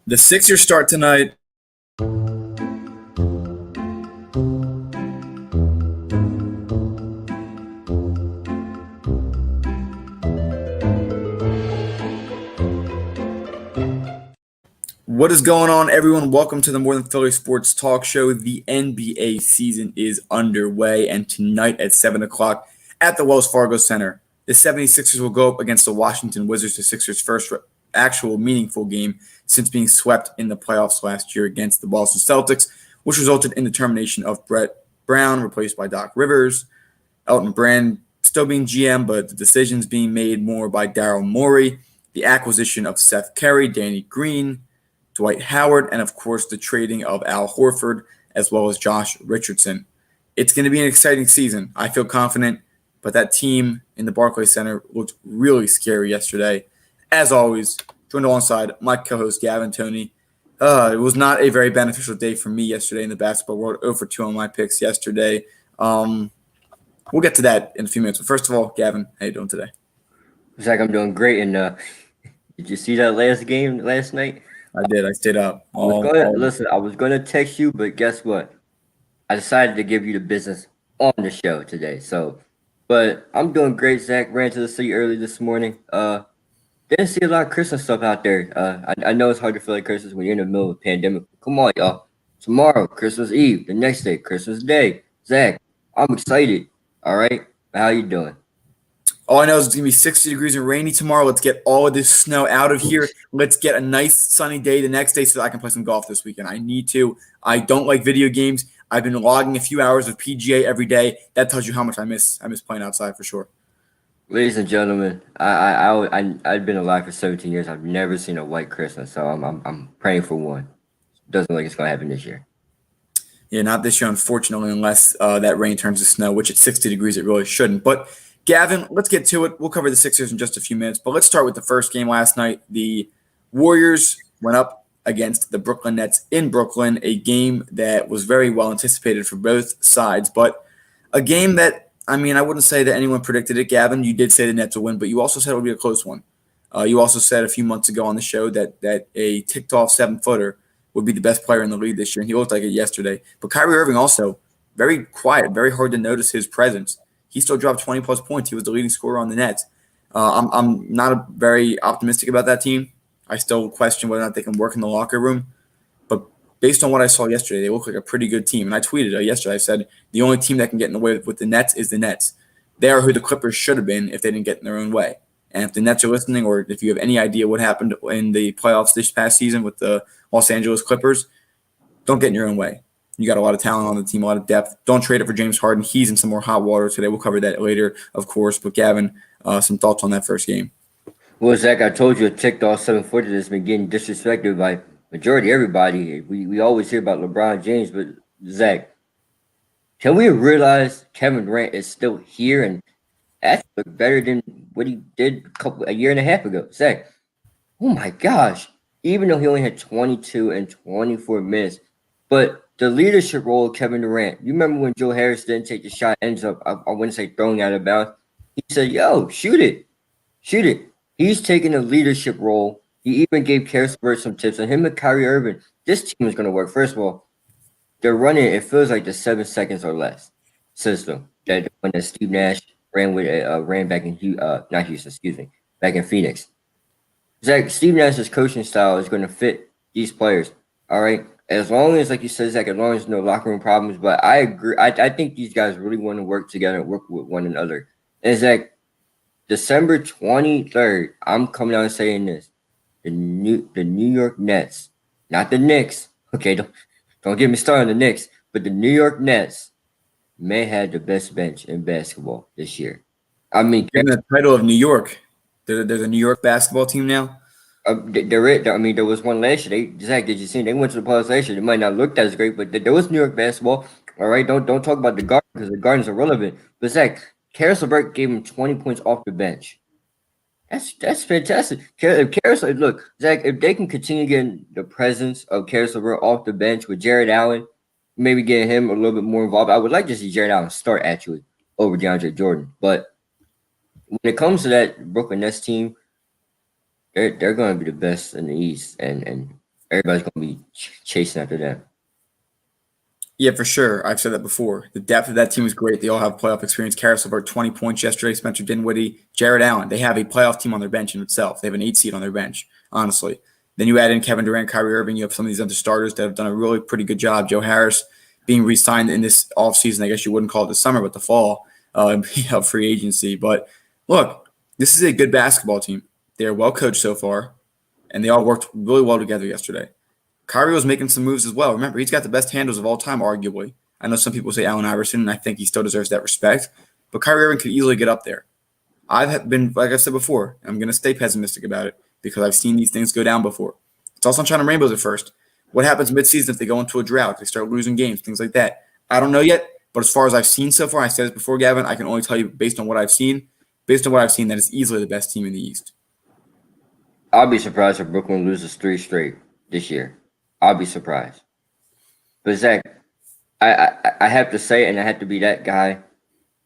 The Sixers start tonight. What is going on, everyone? Welcome to the More Than Philly Sports Talk Show. The NBA season is underway, and tonight at 7 o'clock at the Wells Fargo Center, the 76ers will go up against the Washington Wizards, the Sixers' first actual meaningful game since being swept in the playoffs last year against the Boston Celtics, which resulted in the termination of Brett Brown, replaced by Doc Rivers. Elton Brand still being GM, but the decisions being made more by Daryl Morey, the acquisition of Seth Curry, Danny Green, Dwight Howard, and of course the trading of Al Horford as well as Josh Richardson. It's going to be an exciting season. I feel confident, but that team in the Barclays Center looked really scary yesterday. As always, joined alongside my co-host Gavin Tony. It was not a very beneficial day for me yesterday in the basketball world. 0 for 2 on my picks yesterday. We'll get to that in a few minutes. But first of all, Gavin, how you doing today? Zach, I'm doing great. And did you see that last game last night? I did. I stayed up. I was going to text you, but guess what? I decided to give you the business on the show today. But I'm doing great, Zach. Ran to the city early this morning. Didn't see a lot of Christmas stuff out there. I know it's hard to feel like Christmas when you're in the middle of a pandemic. Come on, y'all. Tomorrow, Christmas Eve. The next day, Christmas Day. Zach, I'm excited. All right? How you doing? All I know is it's going to be 60 degrees and rainy tomorrow. Let's get all of this snow out of here. Let's get a nice sunny day the next day so that I can play some golf this weekend. I need to. I don't like video games. I've been logging a few hours of PGA every day. That tells you how much I miss playing outside for sure. Ladies and gentlemen, I've been alive for 17 years. I've never seen a white Christmas, so I'm praying for one. Doesn't look like it's going to happen this year. Yeah, not this year, unfortunately, unless that rain turns to snow, which at 60 degrees it really shouldn't. But Gavin, let's get to it. We'll cover the Sixers in just a few minutes, but let's start with the first game last night. The Warriors went up against the Brooklyn Nets in Brooklyn, a game that was very well anticipated for both sides, but a game that, I wouldn't say that anyone predicted it, Gavin. You did say the Nets would win, but you also said it would be a close one. You also said a few months ago on the show that a ticked-off 7-footer would be the best player in the league this year, and he looked like it yesterday. But Kyrie Irving also, very quiet, very hard to notice his presence. He still dropped 20-plus points. He was the leading scorer on the Nets. I'm not very optimistic about that team. I still question whether or not they can work in the locker room. But based on what I saw yesterday, they look like a pretty good team. And I tweeted yesterday, I said, the only team that can get in the way with the Nets is the Nets. They are who the Clippers should have been if they didn't get in their own way. And if the Nets are listening, or if you have any idea what happened in the playoffs this past season with the Los Angeles Clippers, don't get in your own way. You got a lot of talent on the team, a lot of depth. Don't trade it for James Harden. He's in some more hot water today. We'll cover that later, of course. But, Gavin, some thoughts on that first game? Well, Zach, I told you a ticked-off 7-footer that's been getting disrespected by majority everybody. We always hear about LeBron James, but, Zach, can we realize Kevin Durant is still here and actually look better than what he did a year and a half ago? Zach, oh, my gosh. Even though he only had 22 and 24 minutes, but the leadership role of Kevin Durant. You remember when Joe Harris didn't take the shot, ends up, I wouldn't say throwing out of bounds. He said, yo, shoot it. He's taking a leadership role. He even gave Karis LeVert some tips. And him and Kyrie Irving, this team is going to work. First of all, they're running, it feels like the 7 seconds or less system that when Steve Nash ran back in back in Phoenix. Zach, Steve Nash's coaching style is going to fit these players. All right. As long as, like you said, Zach, as long as no locker room problems. But I agree. I think these guys really want to work together and work with one another. And Zach, December 23rd, I'm coming out and saying this. The New York Nets, not the Knicks. Okay, don't get me started on the Knicks, but the New York Nets may have the best bench in basketball this year. Given the title of New York, they're the New York basketball team now. There was one last year. Zach, did you see? They went to the playoffs last year. It might not look as great, but there was New York basketball. All right, don't talk about the Garden because the Garden's irrelevant. But Zach, Karis LeVert gave him 20 points off the bench. That's fantastic. Look, Zach, if they can continue getting the presence of Karis LeVert off the bench with Jared Allen, maybe getting him a little bit more involved. I would like to see Jared Allen start actually over DeAndre Jordan. But when it comes to that Brooklyn Nets team, they're going to be the best in the East, and everybody's going to be chasing after them. Yeah, for sure. I've said that before. The depth of that team is great. They all have playoff experience. Karras over 20 points yesterday. Spencer Dinwiddie, Jared Allen. They have a playoff team on their bench in itself. They have an 8 seed on their bench, honestly. Then you add in Kevin Durant, Kyrie Irving. You have some of these other starters that have done a really pretty good job. Joe Harris being re-signed in this offseason. I guess you wouldn't call it the summer, but the fall, free agency. But look, this is a good basketball team. They are well coached so far, and they all worked really well together yesterday. Kyrie was making some moves as well. Remember, he's got the best handles of all time, arguably. I know some people say Allen Iverson, and I think he still deserves that respect. But Kyrie Irving could easily get up there. I've been, like I said before, I'm going to stay pessimistic about it because I've seen these things go down before. It's all sunshine and rainbows at first. What happens midseason if they go into a drought? They start losing games, things like that. I don't know yet, but as far as I've seen so far, I said this before, Gavin, I can only tell you based on what I've seen, that it's easily the best team in the East. I'll be surprised if Brooklyn loses 3 straight this year. I'll be surprised. But Zach, I have to say, and I have to be that guy.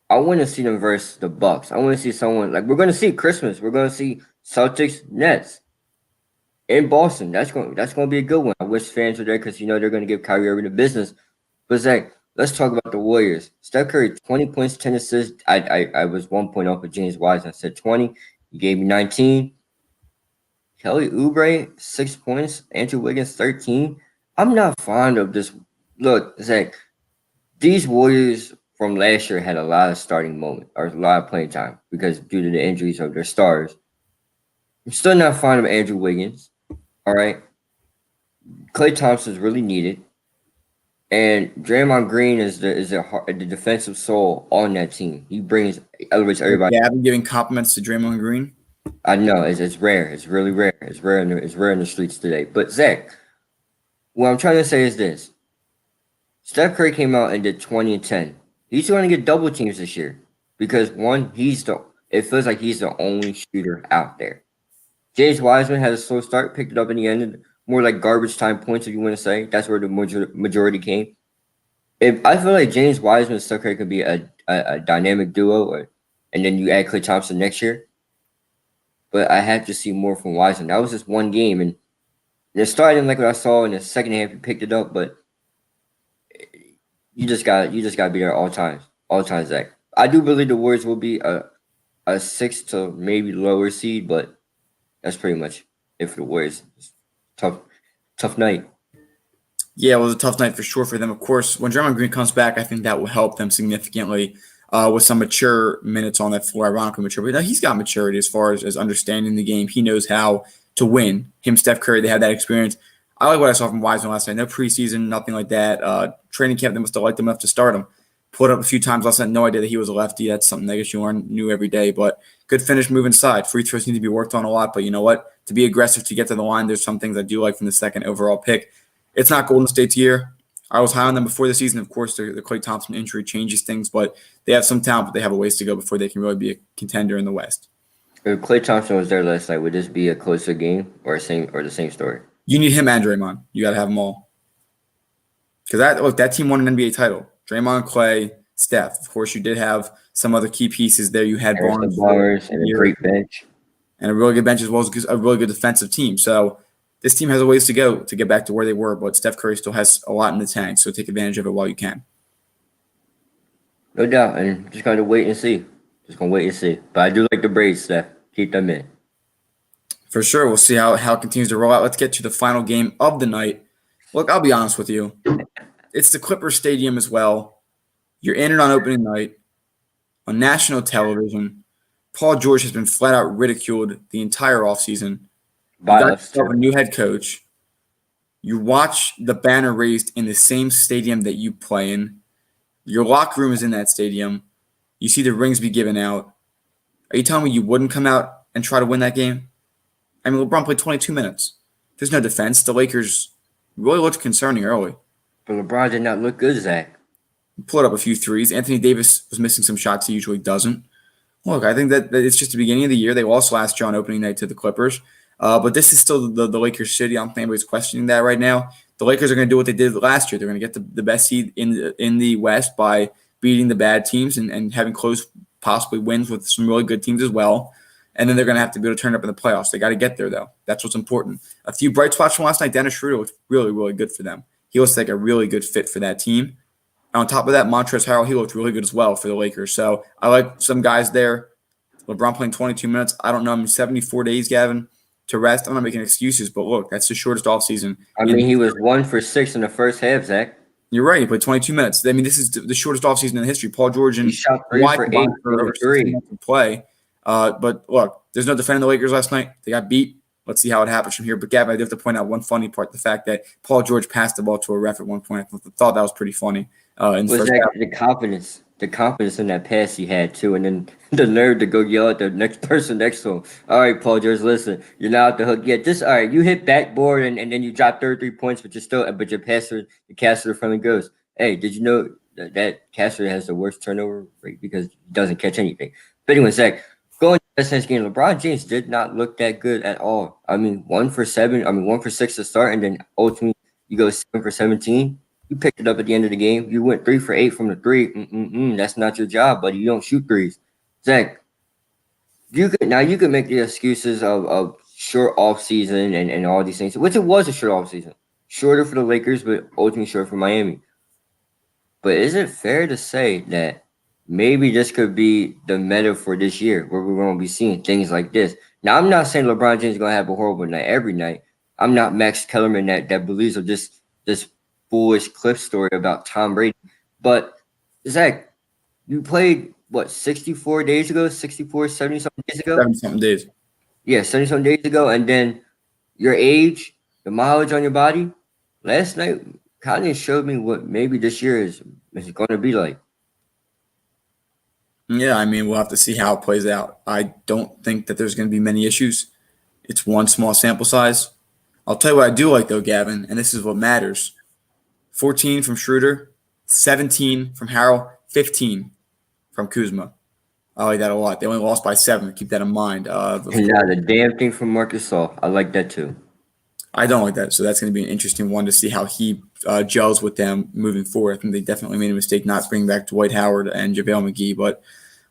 I want to see them versus the Bucks. I want to see someone like we're going to see Christmas. We're going to see Celtics, Nets in Boston. That's going to be a good one. I wish fans were there because they're going to give Kyrie Irving the business. But Zach, let's talk about the Warriors. Steph Curry, 20 points, 10 assists. I was 1 point off of James Wiseman. I said 20. He gave me 19. Kelly Oubre, 6 points. Andrew Wiggins, 13. I'm not fond of this. Look, Zach, these Warriors from last year had a lot of starting moments or a lot of playing time because due to the injuries of their stars. I'm still not fond of Andrew Wiggins. All right. Klay Thompson's really needed. And Draymond Green is the defensive soul on that team. He elevates everybody. Yeah, I've been giving compliments to Draymond Green. I know it's rare. It's really rare. It's rare in the streets today. But Zach, what I'm trying to say is this: Steph Curry came out and did 20 and 10. He's going to get double teams this year because one, it feels like he's the only shooter out there. James Wiseman had a slow start, picked it up in the end, more like garbage time points, if you want to say. That's where the majority came. I feel like James Wiseman and Steph Curry could be a dynamic duo, and then you add Klay Thompson next year. But I have to see more from Wiseman. That was just one game, and it started like what I saw in the second half. He picked it up, but you just got to be there all times, Zach. I do believe the Warriors will be a 6 to maybe lower seed, but that's pretty much it for the Warriors. Tough night. Yeah, it was a tough night for sure for them. Of course, when Draymond Green comes back, I think that will help them significantly with some mature minutes on that floor, ironically mature. But he's got maturity as far as understanding the game. He knows how to win. Him, Steph Curry, they have that experience. I like what I saw from Wiseman last night. No preseason, nothing like that. Training camp, they must have liked him enough to start him. Pulled up a few times last night. No idea that he was a lefty. That's something I guess you knew every day. But good finish, move inside. Free throws need to be worked on a lot. But you know what? To be aggressive, to get to the line, there's some things I do like from the second overall pick. It's not Golden State's year. I was high on them before the season. Of course, the Klay Thompson injury changes things, but they have some talent, but they have a ways to go before they can really be a contender in the West. If Klay Thompson was there last night, would this be a closer game or the same story? You need him and Draymond. You got to have them all. Because that team won an NBA title. Draymond, Klay, Steph. Of course, you did have some other key pieces there. You had Barnes and a great bench. And a really good bench as well as a really good defensive team. So this team has a ways to go to get back to where they were, but Steph Curry still has a lot in the tank, so take advantage of it while you can. No doubt, and just going to wait and see. But I do like the Braves, Steph. Keep them in. For sure. We'll see how it continues to roll out. Let's get to the final game of the night. Look, I'll be honest with you. It's the Clippers Stadium as well. You're in it on opening night on national television. Paul George has been flat out ridiculed the entire offseason. You got yourself a new head coach. You watch the banner raised in the same stadium that you play in. Your locker room is in that stadium. You see the rings be given out. Are you telling me you wouldn't come out and try to win that game? I mean, LeBron played 22 minutes. There's no defense. The Lakers really looked concerning early. But LeBron did not look good, Zach. He pulled up a few threes. Anthony Davis was missing some shots he usually doesn't. Look, I think that it's just the beginning of the year. They lost last year on opening night to the Clippers. But this is still the Lakers city. I don't think anybody's questioning that right now. The Lakers are going to do what they did last year. They're going to get the best seed in the West by beating the bad teams and having close, possibly wins with some really good teams as well. and then they're going to have to be able to turn it up in the playoffs. They got to get there, though. That's what's important. A few bright spots from last night. Dennis Schroeder looked really, really good for them. He looks like a really good fit for that team. And on top of that, Montrezl Harrell, he looked really good as well for the Lakers. So I like some guys there. LeBron playing 22 minutes. I don't know. I'm 74 days, Gavin, to rest. I'm not making excuses, but look, that's the shortest offseason. I mean, he was 1 for 6 in the first half, Zach. You're right. He played 22 minutes. I mean, this is the shortest offseason in history. Paul George and He shot 3 Kawhi for 8 combined for from over 60 minutes of play. But look, there's no defending the Lakers last night. They got beat. Let's see how it happens from here. But Gavin, I do have to point out one funny part: the fact that Paul George passed the ball to a ref at one point. I thought that was pretty funny. In the Was first that half. the confidence in that pass he had too, and then the nerve to go yell at the next person next to him. All right, Paul George, listen, you're not out the hook yet. Just all right, you hit backboard and then you drop 33 points, but your passer, the caster finally goes, hey, did you know that caster has the worst turnover rate because he doesn't catch anything? But anyway, Zach, going to that sense game, LeBron James did not look that good at all. I mean, 1 for 6 to start, and then ultimately you go 7 for 17. You picked it up at the end of the game. You went 3 for 8 from the three. That's not your job, buddy. You don't shoot threes. Zach, you could make the excuses of short off season and all these things, which it was a short off season. Shorter for the Lakers, but ultimately short for Miami. But is it fair to say that maybe this could be the meta for this year where we're going to be seeing things like this? Now, I'm not saying LeBron James is going to have a horrible night every night. I'm not Max Kellerman that believes of this foolish clip story about Tom Brady. But, Zach, you played, 64 days ago? 70-something days ago? 70-something days. Yeah, 70-something days ago. And then your age, the mileage on your body, last night kind of showed me what maybe this year is going to be like. Yeah, I mean, we'll have to see how it plays out. I don't think that there's going to be many issues. It's one small sample size. I'll tell you what I do like, though, Gavin, and this is what matters. 14 from Schroeder, 17 from Harrell, 15 from Kuzma. I like that a lot. They only lost by 7. Keep that in mind. And now the damn thing from Marcus Gasol. I like that too. I don't like that. So that's going to be an interesting one to see how he gels with them moving forward. I think they definitely made a mistake not bringing back Dwight Howard and JaVale McGee. But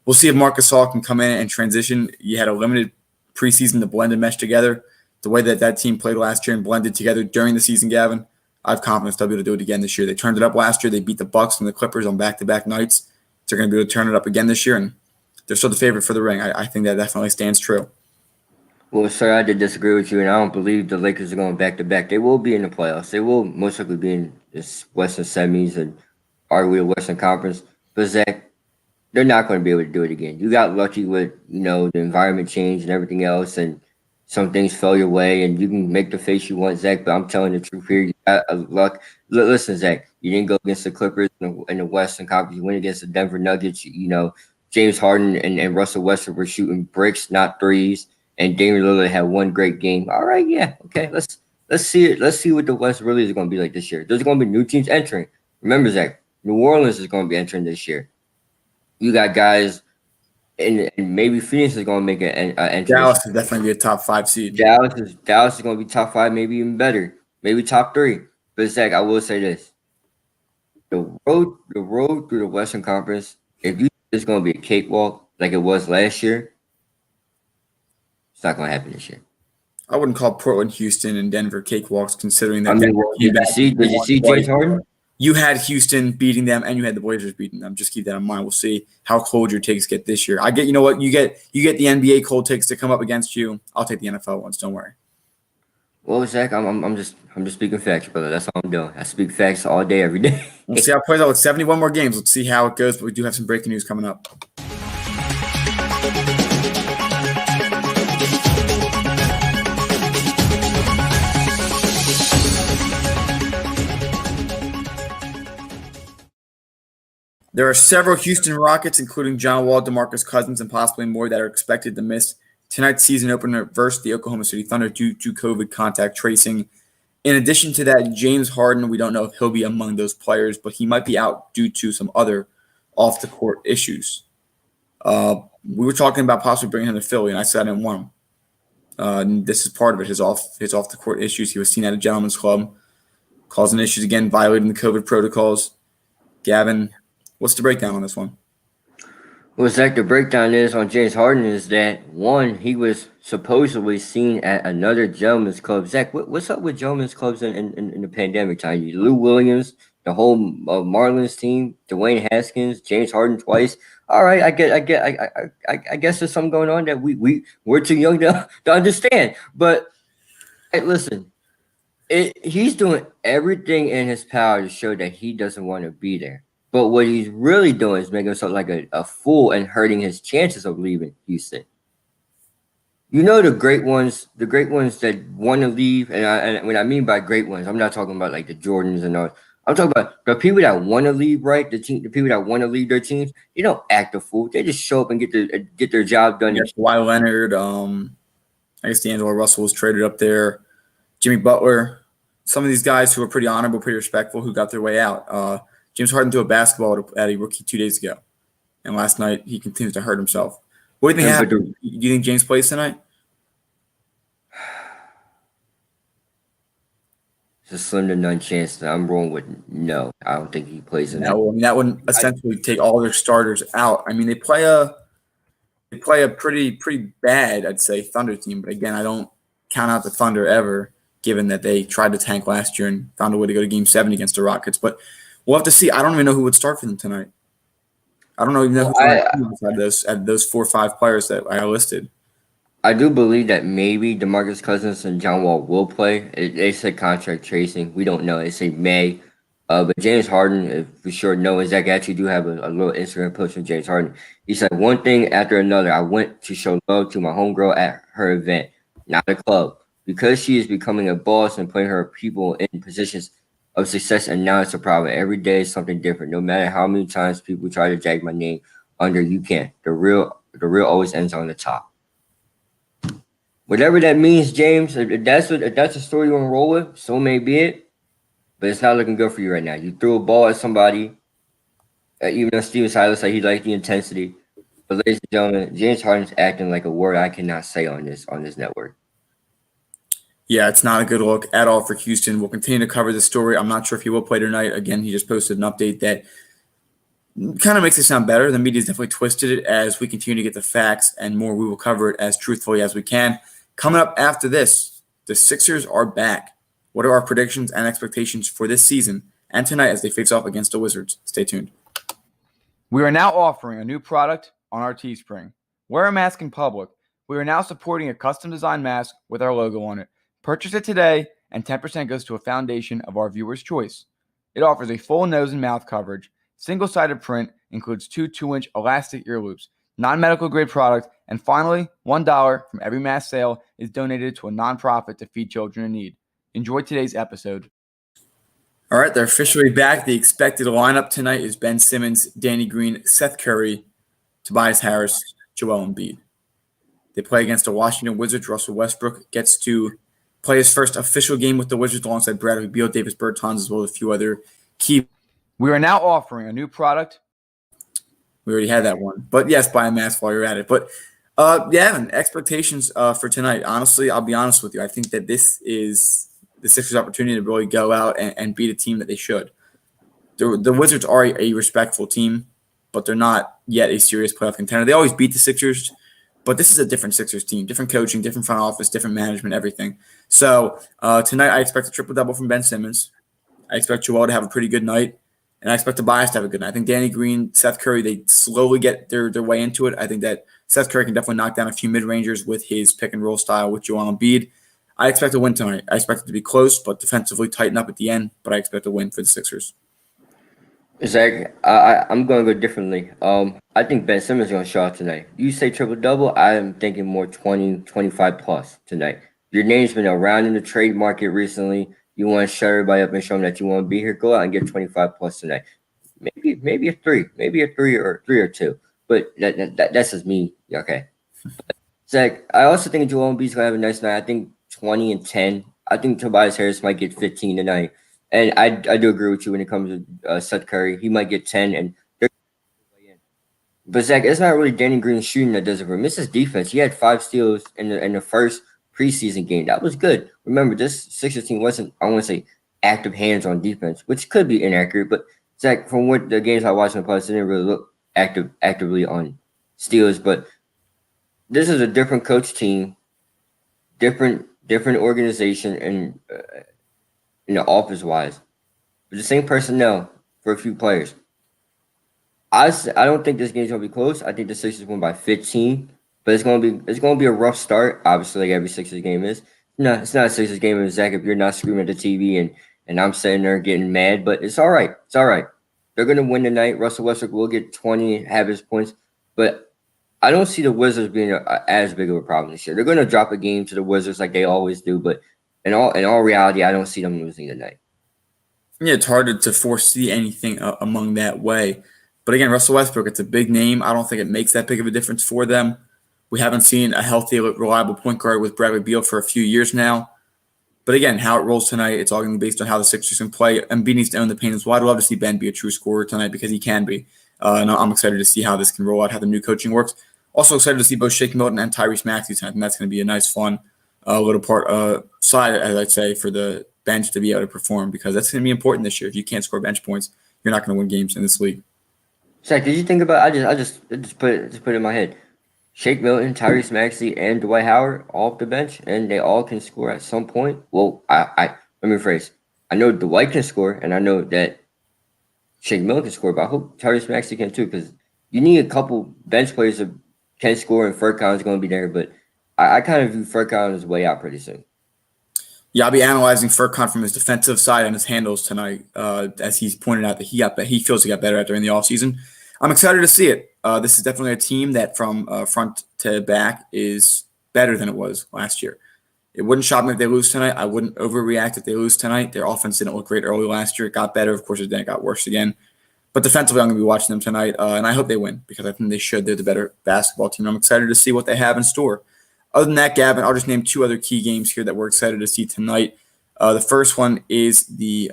we'll see if Marcus Gasol can come in and transition. You had a limited preseason to blend and mesh together. The way that team played last year and blended together during the season, Gavin, I have confidence they'll be able to do it again this year. They turned it up last year. They beat the Bucks and the Clippers on back-to-back nights. So they're going to be able to turn it up again this year, and they're still the favorite for the ring. I think that definitely stands true. Well, sir, I did disagree with you, and I don't believe the Lakers are going back-to-back. They will be in the playoffs. They will most likely be in this Western semis and arguably the Western Conference. But, Zach, they're not going to be able to do it again. You got lucky with, the environment change and everything else, and some things fell your way, and you can make the face you want, Zach, but I'm telling the truth here. You got luck. Listen, Zach, you didn't go against the Clippers in the Western Conference. You went against the Denver Nuggets. James Harden and Russell Westbrook were shooting bricks, not threes, and Damian Lillard had one great game. All right, yeah, okay. Let's see it. Let's see what the West really is going to be like this year. There's going to be new teams entering. Remember, Zach, New Orleans is going to be entering this year. You got guys. And maybe Phoenix is going to make an entrance. Dallas is definitely be a top 5 seed. Dallas is going to be top 5, maybe even better, maybe top 3. But Zach, I will say this: the road through the Western Conference, if you think it's going to be a cakewalk like it was last year, it's not going to happen this year. I wouldn't call Portland, Houston, and Denver cakewalks, considering that. Did you see James Harden? You had Houston beating them, and you had the Blazers beating them. Just keep that in mind. We'll see how cold your takes get this year. You know what? You get the NBA cold takes to come up against you. I'll take the NFL ones. Don't worry. Well, Zach, I'm just speaking facts, brother. That's all I'm doing. I speak facts all day, every day. We'll see how it plays out with 71 more games. Let's see how it goes. But we do have some breaking news coming up. There are several Houston Rockets, including John Wall, DeMarcus Cousins, and possibly more, that are expected to miss tonight's season opener versus the Oklahoma City Thunder due to COVID contact tracing. In addition to that, James Harden, we don't know if he'll be among those players, but he might be out due to some other off-the-court issues. We were talking about possibly bringing him to Philly, and I said I didn't want him. This is part of it, his off-the-court issues. He was seen at a gentleman's club, causing issues again, violating the COVID protocols. Gavin, what's the breakdown on this one? Well, Zach, the breakdown is on James Harden is that one, he was supposedly seen at another gentleman's club. Zach, what's up with gentlemen's clubs in the pandemic time? Lou Williams, the whole Marlins team, Dwayne Haskins, James Harden twice. All right, I guess there's something going on that we're too young to understand. But hey, listen, he's doing everything in his power to show that he doesn't want to be there. But what he's really doing is making himself like a fool and hurting his chances of leaving Houston. You know the great ones that want to leave, and when I mean by great ones, I'm not talking about like the Jordans and all. I'm talking about the people that want to leave, right? The people that want to leave their teams. They don't act a fool. They just show up and get their job done. Yes, Kawhi Leonard. I guess D'Angelo Russell was traded up there. Jimmy Butler. Some of these guys who are pretty honorable, pretty respectful, who got their way out. James Harden threw a basketball at a rookie 2 days ago, and last night he continues to hurt himself. What do you think happened? Do you think James plays tonight? It's a slim to none chance. I'm rolling with no. I don't think he plays tonight. No, I mean that would essentially take all their starters out. I mean they play a pretty bad, I'd say, Thunder team. But again, I don't count out the Thunder ever, given that they tried to tank last year and found a way to go to Game 7 against the Rockets. But we'll have to see. I don't even know who would start for them tonight. I don't even know who those 4 or 5 players that I listed. I do believe that maybe DeMarcus Cousins and John Wall will play. They said contract tracing. We don't know. They say May. But James Harden, for sure, no. Zach actually do have a little Instagram post from James Harden. He said, one thing after another, I went to show love to my homegirl at her event, not a club. Because she is becoming a boss and putting her people in positions of success, and now it's a problem. Every day is something different. No matter how many times people try to drag my name under, you can't. The real always ends on the top. Whatever that means, James, if that's a story you want to roll with, so may be it. But it's not looking good for you right now. You threw a ball at somebody, even though Steven Silas said he liked the intensity. But ladies and gentlemen, James Harden's acting like a word I cannot say on this network. Yeah, it's not a good look at all for Houston. We'll continue to cover this story. I'm not sure if he will play tonight. Again, he just posted an update that kind of makes it sound better. The media's definitely twisted it. As we continue to get the facts and more, we will cover it as truthfully as we can. Coming up after this, the Sixers are back. What are our predictions and expectations for this season and tonight as they face off against the Wizards? Stay tuned. We are now offering a new product on our Teespring. Wear a mask in public. We are now supporting a custom-designed mask with our logo on it. Purchase it today, and 10% goes to a foundation of our viewers' choice. It offers a full nose and mouth coverage, single-sided print, includes 2 2-inch elastic ear loops, non-medical grade product, and finally, $1 from every mask sale is donated to a nonprofit to feed children in need. Enjoy today's episode. All right, they're officially back. The expected lineup tonight is Ben Simmons, Danny Green, Seth Curry, Tobias Harris, Joel Embiid. They play against the Washington Wizards. Russell Westbrook gets to play his first official game with the Wizards alongside Bradley Beal, Davis Bertans, as well as a few other key. We are now offering a new product. We already had that one. But yes, buy a mask while you're at it. But and expectations for tonight. Honestly, I'll be honest with you. I think that this is the Sixers' opportunity to really go out and beat a team that they should. The Wizards are a respectful team, but they're not yet a serious playoff contender. They always beat the Sixers, but this is a different Sixers team, different coaching, different front office, different management, everything. So tonight I expect a triple-double from Ben Simmons. I expect Joel to have a pretty good night, and I expect Tobias to have a good night. I think Danny Green, Seth Curry, they slowly get their way into it. I think that Seth Curry can definitely knock down a few mid-rangers with his pick-and-roll style with Joel Embiid. I expect a win tonight. I expect it to be close, but defensively tighten up at the end, but I expect a win for the Sixers. Zach, I'm going to go differently. I think Ben Simmons is going to show out tonight. You say triple-double, I am thinking more 20, 25-plus tonight. Your name's been around in the trade market recently. You want to shut everybody up and show them that you want to be here. Go out and get 25-plus tonight. Maybe a 3. Maybe a 3 or 2. But that's just me. Okay. But Zach, I also think Joel Embiid's going to have a nice night. I think 20 and 10. I think Tobias Harris might get 15 tonight. And I do agree with you when it comes to Seth Curry. He might get 10. And but Zach, it's not really Danny Green shooting that does it for him. It's his defense. He had 5 steals in the first preseason game. That was good. Remember, this Sixers team wasn't, I want to say, active hands on defense, which could be inaccurate. But Zach, from what the games I watched in the playoffs, it didn't really look actively on steals, but this is a different coach team, different organization, and in the office wise, but the same personnel for a few players. I don't think this game's gonna be close. I think the Sixers win by 15, but it's gonna be a rough start. Obviously, like every Sixers game is. No, it's not a Sixers game, Zach. If you're not screaming at the TV and I'm sitting there getting mad, but it's all right. It's all right. They're gonna win tonight. Russell Westbrook will get 20, have his points, but I don't see the Wizards being as big of a problem this year. They're gonna drop a game to the Wizards like they always do, but in all reality, I don't see them losing tonight. Yeah, it's harder to foresee anything among that way. But again, Russell Westbrook, it's a big name. I don't think it makes that big of a difference for them. We haven't seen a healthy, reliable point guard with Bradley Beal for a few years now. But again, how it rolls tonight, it's all going to be based on how the Sixers can play. Embiid needs to own the paint as well. I'd love to see Ben be a true scorer tonight because he can be. And I'm excited to see how this can roll out, how the new coaching works. Also excited to see both Shake Milton and Tyrese Maxey tonight. And that's going to be a nice, fun little side, as I'd say, for the bench to be able to perform because that's going to be important this year. If you can't score bench points, you're not going to win games in this league. Zach, did you think about? I just put it in my head. Shake Milton, Tyrese Maxey, and Dwight Howard all off the bench, and they all can score at some point. Well, I let me rephrase. I know Dwight can score, and I know that Shake Milton can score, but I hope Tyrese Maxey can too, because you need a couple bench players that can score, and Furkan is going to be there. But I kind of view Furkan as way out pretty soon. Yeah, I'll be analyzing Furkan from his defensive side and his handles tonight, as he's pointed out that he feels he got better at during the offseason. I'm excited to see it. This is definitely a team that from front to back is better than it was last year. It wouldn't shock me if they lose tonight. I wouldn't overreact if they lose tonight. Their offense didn't look great early last year. It got better. Of course, then it got worse again. But defensively, I'm going to be watching them tonight, and I hope they win because I think they should. They're the better basketball team. I'm excited to see what they have in store. Other than that, Gavin, I'll just name two other key games here that we're excited to see tonight. The first one is the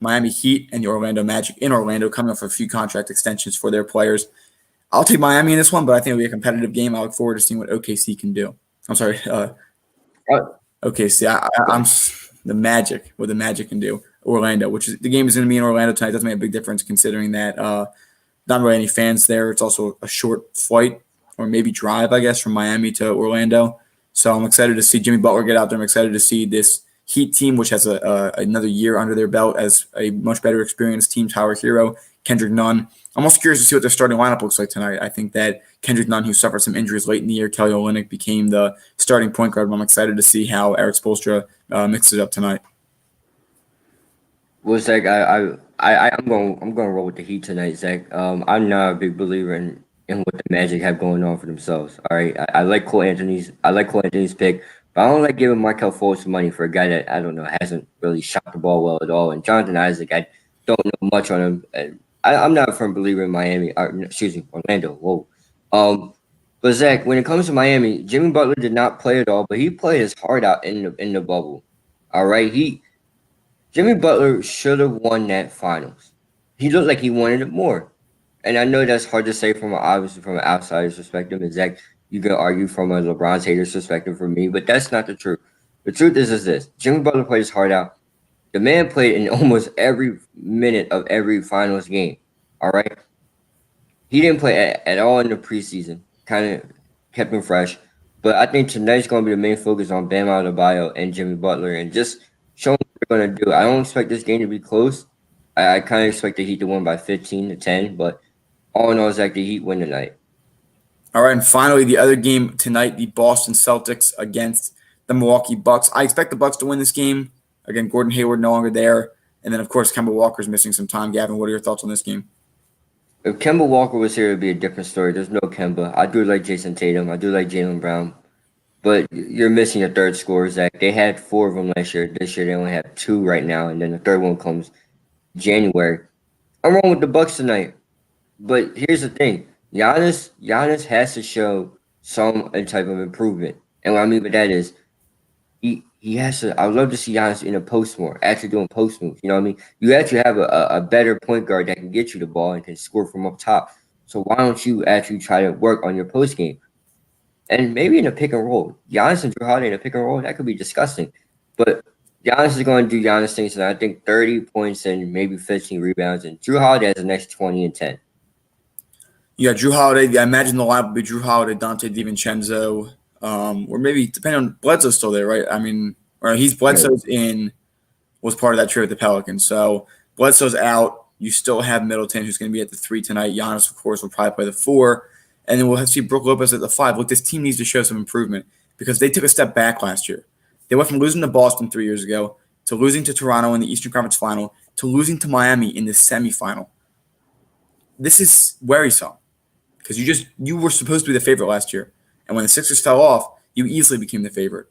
Miami Heat and the Orlando Magic in Orlando, coming off a few contract extensions for their players. I'll take Miami in this one, but I think it'll be a competitive game. I look forward to seeing what OKC can do. I'm sorry, OKC. I'm the Magic, what the Magic can do. Orlando, which is the game is going to be in Orlando tonight. Doesn't make a big difference considering that not really any fans there. It's also a short flight or maybe drive, I guess, from Miami to Orlando. So I'm excited to see Jimmy Butler get out there. I'm excited to see this Heat team, which has another year under their belt as a much better experienced team. Tyler Hero, Kendrick Nunn. I'm also curious to see what their starting lineup looks like tonight. I think that Kendrick Nunn, who suffered some injuries late in the year, Kelly Olynyk became the starting point guard. I'm excited to see how Eric Spoelstra mixes it up tonight. Well, Zach, I'm going to roll with the Heat tonight, Zach. I'm not a big believer in what the Magic have going on for themselves. All right, I like Cole Anthony's pick, but I don't like giving Markel Fultz money for a guy that I don't know hasn't really shot the ball well at all. And Jonathan Isaac, I don't know much on him. I'm not a firm believer in Miami. Orlando. Whoa. But Zach, when it comes to Miami, Jimmy Butler did not play at all, but he played his heart out in the bubble. All right, Jimmy Butler should have won that finals. He looked like he wanted it more. And I know that's hard to say obviously from an outsider's perspective. And Zach, you can argue from a LeBron's hater's perspective for me, but that's not the truth. The truth is this. Jimmy Butler played his heart out. The man played in almost every minute of every finals game. All right. He didn't play at all in the preseason. Kind of kept him fresh. But I think tonight's going to be the main focus on Bam Adebayo and Jimmy Butler and just show them what they're going to do. I don't expect this game to be close. I kind of expect the Heat to win by 15-10, but all in all, Zach, the Heat win tonight. All right, and finally, the other game tonight, the Boston Celtics against the Milwaukee Bucks. I expect the Bucks to win this game. Again, Gordon Hayward no longer there. And then, of course, Kemba Walker's missing some time. Gavin, what are your thoughts on this game? If Kemba Walker was here, it would be a different story. There's no Kemba. I do like Jason Tatum. I do like Jaylen Brown. But you're missing a third scorer, Zach. They had 4 of them last year. This year, they only have 2 right now. And then the third one comes January. I'm wrong with the Bucks tonight. But here's the thing. Giannis has to show some type of improvement. And what I mean by that is he has to. I would love to see Giannis in a post more, actually doing post moves. You know what I mean? You actually have a better point guard that can get you the ball and can score from up top. So why don't you actually try to work on your post game? And maybe in a pick and roll. Giannis and Drew Holiday in a pick and roll, that could be disgusting. But Giannis is going to do Giannis things, and I think 30 points and maybe 15 rebounds. And Drew Holiday has the next 20 and 10. You got Drew Holiday. I imagine the line would be Drew Holiday, Dante DiVincenzo, or maybe depending on Bledsoe's still there, right? I mean, or he's Right. Bledsoe's in was part of that trade with the Pelicans. So Bledsoe's out. You still have Middleton, who's going to be at the 3 tonight. Giannis, of course, will probably play the 4, and then we'll see Brook Lopez at the 5. Look, this team needs to show some improvement because they took a step back last year. They went from losing to Boston 3 years ago to losing to Toronto in the Eastern Conference Final to losing to Miami in the semifinal. This is worrisome because you were supposed to be the favorite last year, and when the Sixers fell off, you easily became the favorite.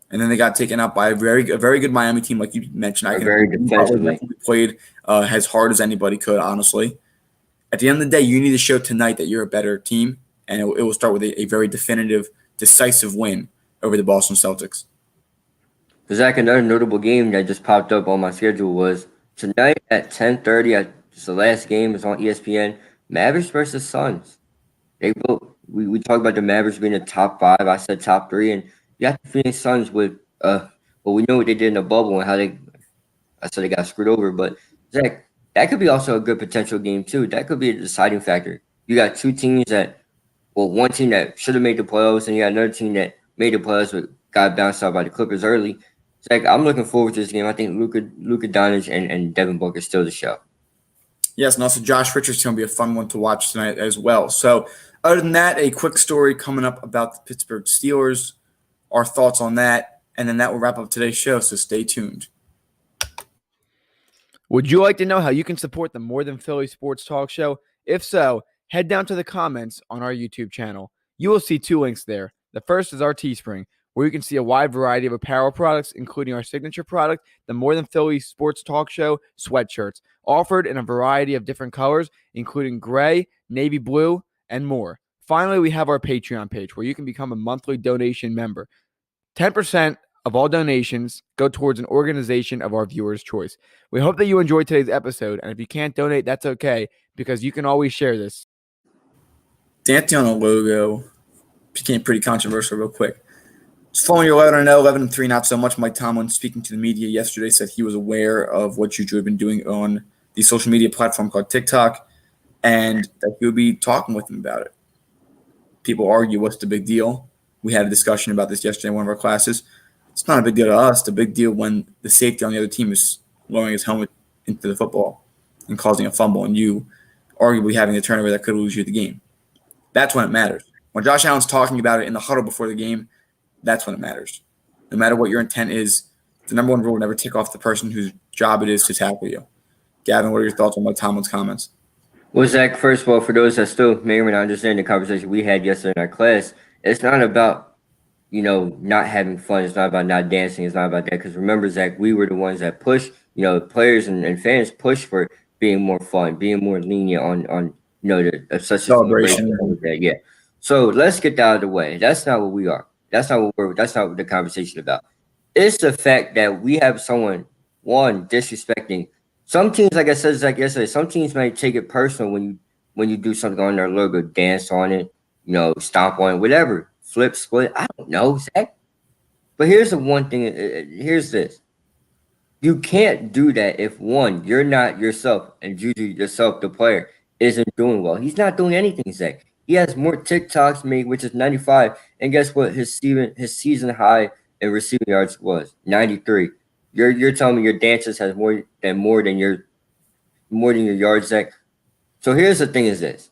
And then they got taken out by a very good Miami team, like you mentioned. I can Very Butler defensively. definitely played as hard as anybody could, honestly. At the end of the day, you need to show tonight that you're a better team, and it will start with a very definitive, decisive win over the Boston Celtics. Zach, another notable game that just popped up on my schedule was tonight at 10:30. It's the last game. It's on ESPN. Mavericks versus Suns. We talked about the Mavericks being the top 5. I said top 3, and you got the Phoenix Suns with well, we know what they did in the bubble and how I said they got screwed over. But Zach, that could be also a good potential game too. That could be a deciding factor. You got two teams one team that should have made the playoffs, and you got another team that made the playoffs but got bounced out by the Clippers early. Zach, I'm looking forward to this game. I think Luka Doncic and Devin Booker still the show. Yes, and also Josh Richardson's going to be a fun one to watch tonight as well. So, other than that, a quick story coming up about the Pittsburgh Steelers, our thoughts on that, and then that will wrap up today's show, so stay tuned. Would you like to know how you can support the More Than Philly Sports Talk Show? If so, head down to the comments on our YouTube channel. You will see 2 links there. The first is our Teespring, where you can see a wide variety of apparel products, including our signature product, the More Than Philly Sports Talk Show sweatshirts, offered in a variety of different colors, including gray, navy blue, and more. Finally, we have our Patreon page, where you can become a monthly donation member. 10% of all donations go towards an organization of our viewers' choice. We hope that you enjoyed today's episode, and if you can't donate, that's okay, because you can always share this. Dancing on a logo became pretty controversial real quick. Just following your 11-0, 11-3, not so much. Mike Tomlin, speaking to the media yesterday, said he was aware of what Juju had been doing on the social media platform called TikTok, and that he would be talking with him about it. People argue, what's the big deal? We had a discussion about this yesterday in one of our classes. It's not a big deal to us. The big deal when the safety on the other team is lowering his helmet into the football and causing a fumble, and you arguably having a turnover that could lose you the game. That's when it matters. When Josh Allen's talking about it in the huddle before the game, that's when it matters. No matter what your intent is, the number one rule: never tick off the person whose job it is to tackle you. Gavin, what are your thoughts on Mike Tomlin's comments? Well, Zach, first of all, for those that still may or may not understand the conversation we had yesterday in our class, it's not about, not having fun. It's not about not dancing. It's not about that. Because remember, Zach, we were the ones that pushed, players and fans push for being more fun, being more lenient on such a celebration. Yeah. So let's get that out of the way. That's not what we are. That's not what the conversation about. It's the fact that we have someone, disrespecting. Some teams, like I said, Zach, yesterday, some teams might take it personal when you do something on their logo, dance on it, stomp on it, whatever, flip, split. I don't know, Zach. But here's the one thing. Here's this. You can't do that if, one, you're not yourself, and Juju yourself, the player, isn't doing well. He's not doing anything, Zach. He has more TikToks made, which is 95. And guess what? His season high in receiving yards was 93. You're telling me your dances has more than your yards, Zach. So here's the thing: is this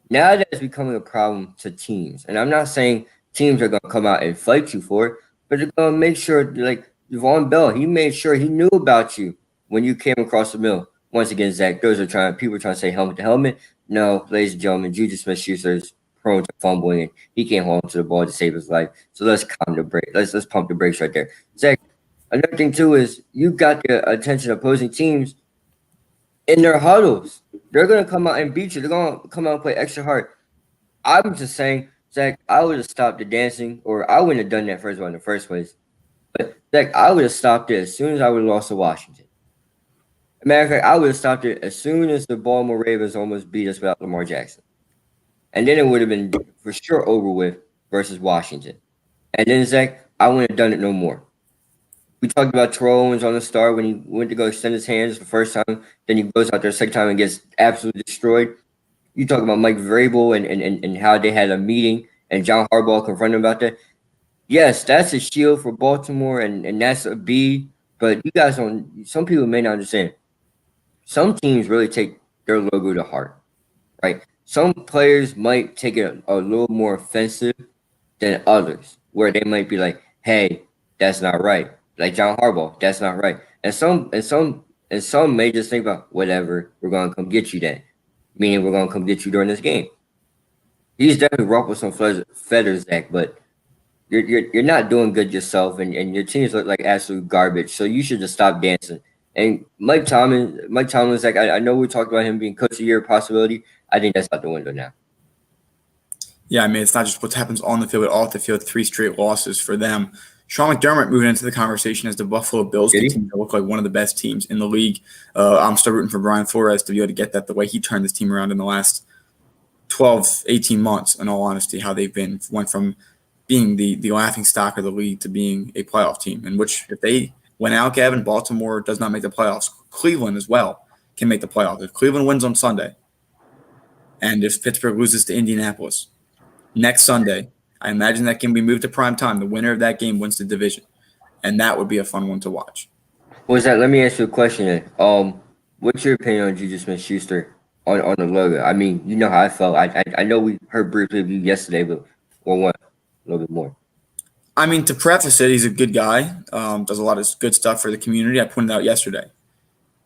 now that it's becoming a problem to teams, and I'm not saying teams are gonna come out and fight you for it, but they're gonna make sure, like Devon Bell, he made sure he knew about you when you came across the mill. Once again, Zach, people are trying to say helmet to helmet. No, ladies and gentlemen, Juju Smith-Schuster is prone to fumbling, and he can't hold on to the ball to save his life. So let's calm the brake. Let's pump the brakes right there, Zach. Another thing too is you got the attention of opposing teams in their huddles. They're gonna come out and beat you. They're gonna come out and play extra hard. I'm just saying, Zach, I would have stopped the dancing, or I wouldn't have done that first of all in the first place. But Zach, I would have stopped it as soon as I would have lost to Washington. As a matter of fact, I would have stopped it as soon as the Baltimore Ravens almost beat us without Lamar Jackson. And then it would have been for sure over with versus Washington. And then, Zach, I wouldn't have done it no more. We talked about Terrell Owens on the start when he went to go extend his hands the first time. Then he goes out there the second time and gets absolutely destroyed. You talk about Mike Vrabel and how they had a meeting and John Harbaugh confronted him about that. Yes, that's a shield for Baltimore and that's a B. But you guys don't. Some people may not understand. Some teams really take their logo to heart, right? Some players might take it a little more offensive than others, where they might be like, "Hey, that's not right." Like John Harbaugh, that's not right. And some may just think about whatever. We're gonna come get you then, meaning we're gonna come get you during this game. He's definitely ruffled some feathers, Zach, but you're not doing good yourself, and your teams look like absolute garbage. So you should just stop dancing. And Mike Tomlin's like I know we talked about him being coach of the year possibility. I think that's out the window now. Yeah, I mean, it's not just what happens on the field, but off the field. 3 straight losses for them. Sean McDermott moving into the conversation as the Buffalo Bills Did he? continue to look like one of the best teams in the league. I'm still rooting for Brian Flores to be able to get that the way he turned this team around in the last 12, 18 months, in all honesty, how they've went from being the laughing stock of the league to being a playoff team, in which if they went out, Gavin, Baltimore does not make the playoffs. Cleveland as well can make the playoffs. If Cleveland wins on Sunday and if Pittsburgh loses to Indianapolis next Sunday, I imagine that can be moved to prime time. The winner of that game wins the division, and that would be a fun one to watch. What's that? Let me ask you a question then. What's your opinion on Juju Smith-Schuster on the logo? I mean, you know how I felt. I know we heard briefly of you yesterday, but what a little bit more. I mean, to preface it, he's a good guy, does a lot of good stuff for the community. I pointed out yesterday.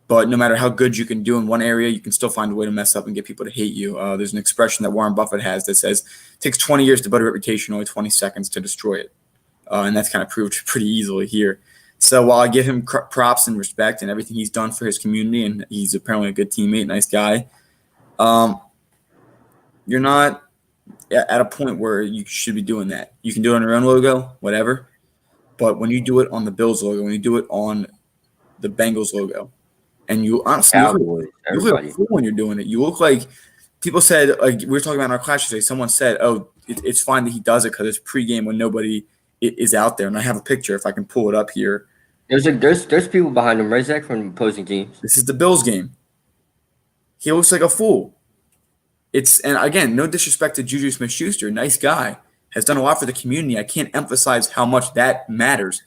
But no matter how good you can do in one area, you can still find a way to mess up and get people to hate you. There's an expression that Warren Buffett has that says it takes 20 years to build a reputation, only 20 seconds to destroy it. And that's kind of proved pretty easily here. So while I give him props and respect and everything he's done for his community, and he's apparently a good teammate, nice guy, you're not at a point where you should be doing that. You can do it on your own logo, whatever. But when you do it on the Bills logo, when you do it on the Bengals logo, and you honestly Cowboys, you look like a fool when you're doing it. You look like people said, like we were talking about in our class today. Someone said, "Oh, it's fine that he does it because it's pregame when nobody is out there." And I have a picture if I can pull it up here. There's people behind him, right, Zach, from opposing teams. This is the Bills game. He looks like a fool. And again, no disrespect to Juju Smith-Schuster, nice guy, has done a lot for the community. I can't emphasize how much that matters,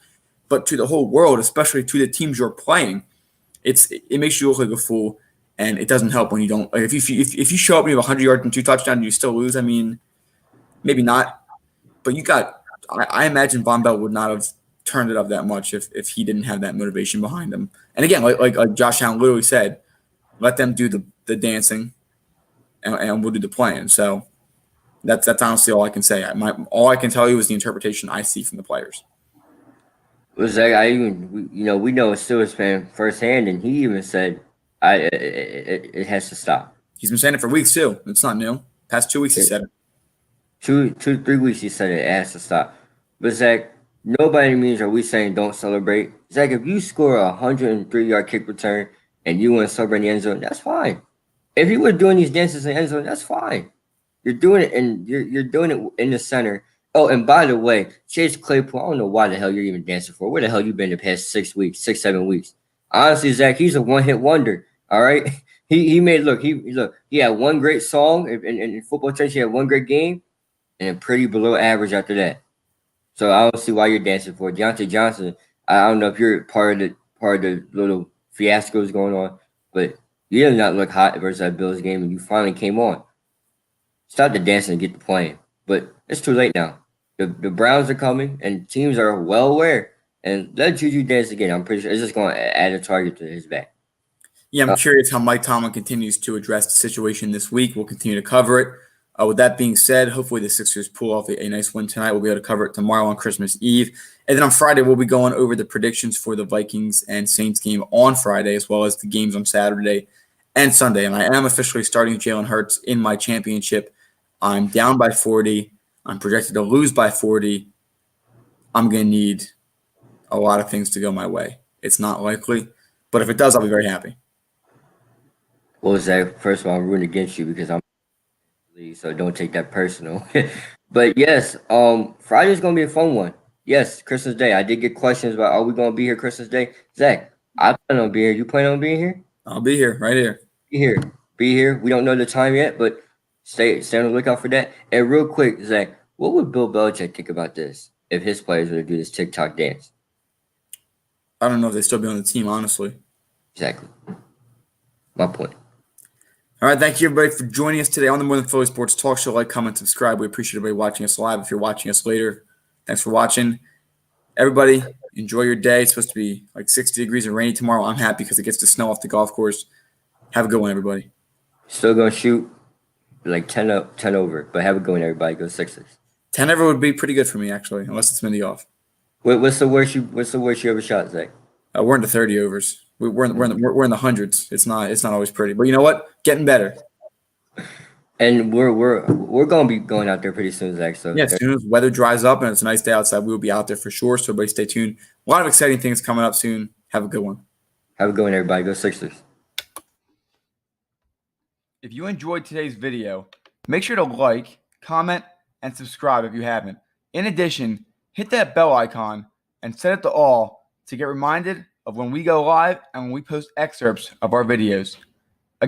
but to the whole world, especially to the teams you're playing. It makes you look like a fool, and it doesn't help when you don't. Like if you show up and you have 100 yards and 2 touchdowns and you still lose, I mean, maybe not. But I imagine Von Bell would not have turned it up that much if he didn't have that motivation behind him. And again, like Josh Allen literally said, let them do the dancing, and we'll do the playing. So that's honestly all I can say. All I can tell you is the interpretation I see from the players. Well, Zach, we know a Steelers fan firsthand, and he even said, it has to stop." He's been saying it for weeks too. It's not new. Past 2 weeks he said it. 3 weeks he said it has to stop. But Zach, nobody means are we saying don't celebrate. Zach, if you score a 103-yard kick return and you want to celebrate in the end zone, that's fine. If you were doing these dances in the end zone, that's fine. You're doing it, and you're doing it in the center. Oh, and by the way, Chase Claypool, I don't know why the hell you're even dancing for. Where the hell you been the past 6 weeks, 7 weeks? Honestly, Zach, he's a one-hit wonder. All right, he had one great song in football terms. He had one great game, and pretty below average after that. So I don't see why you're dancing for Deontay Johnson. I don't know if you're part of the little fiascos going on, but you did not look hot versus that Bills game, and you finally came on. Stop the dancing and get the playing. But it's too late now. The Browns are coming, and teams are well aware. And let Juju dance again. I'm pretty sure it's just going to add a target to his back. Yeah, I'm curious how Mike Tomlin continues to address the situation this week. We'll continue to cover it. With that being said, hopefully the Sixers pull off a nice win tonight. We'll be able to cover it tomorrow on Christmas Eve. And then on Friday, we'll be going over the predictions for the Vikings and Saints game on Friday, as well as the games on Saturday and Sunday. And I am officially starting Jalen Hurts in my championship. I'm down by 40. I'm projected to lose by 40. I'm going to need a lot of things to go my way. It's not likely, but if it does, I'll be very happy. Well, Zach, first of all, I'm rooting against you because I'm so don't take that personal. But yes, Friday's gonna be a fun one. Yes, Christmas Day. I did get questions about are we gonna be here Christmas Day? Zach, I plan on being here. You plan on being here? I'll be here, right here. Be here. We don't know the time yet, but Stay on the lookout for that. And real quick, Zach, what would Bill Belichick think about this if his players were to do this TikTok dance? I don't know if they still be on the team, honestly. Exactly. My point. All right, thank you everybody for joining us today on the More Than Philly Sports Talk Show. Like, comment, subscribe. We appreciate everybody watching us live. If you're watching us later, thanks for watching. Everybody, enjoy your day. It's supposed to be like 60 degrees and rainy tomorrow. I'm happy because it gets to snow off the golf course. Have a good one, everybody. Still gonna shoot like 10 up, 10 over, but have a good one, everybody. Go Sixers. 10 ever would be pretty good for me, actually, unless it's Mindy off. What's the worst you ever shot, Zach? We're into 30 overs. We're in the hundreds. It's not always pretty, but you know what? Getting better. And we're gonna be going out there pretty soon, Zach. So yeah, as soon as weather dries up and it's a nice day outside, we will be out there for sure. So everybody stay tuned. A lot of exciting things coming up soon. Have a good one. Have a good one, everybody. Go Sixers. If you enjoyed today's video, make sure to like, comment, and subscribe if you haven't. In addition, hit that bell icon and set it to all to get reminded of when we go live and when we post excerpts of our videos.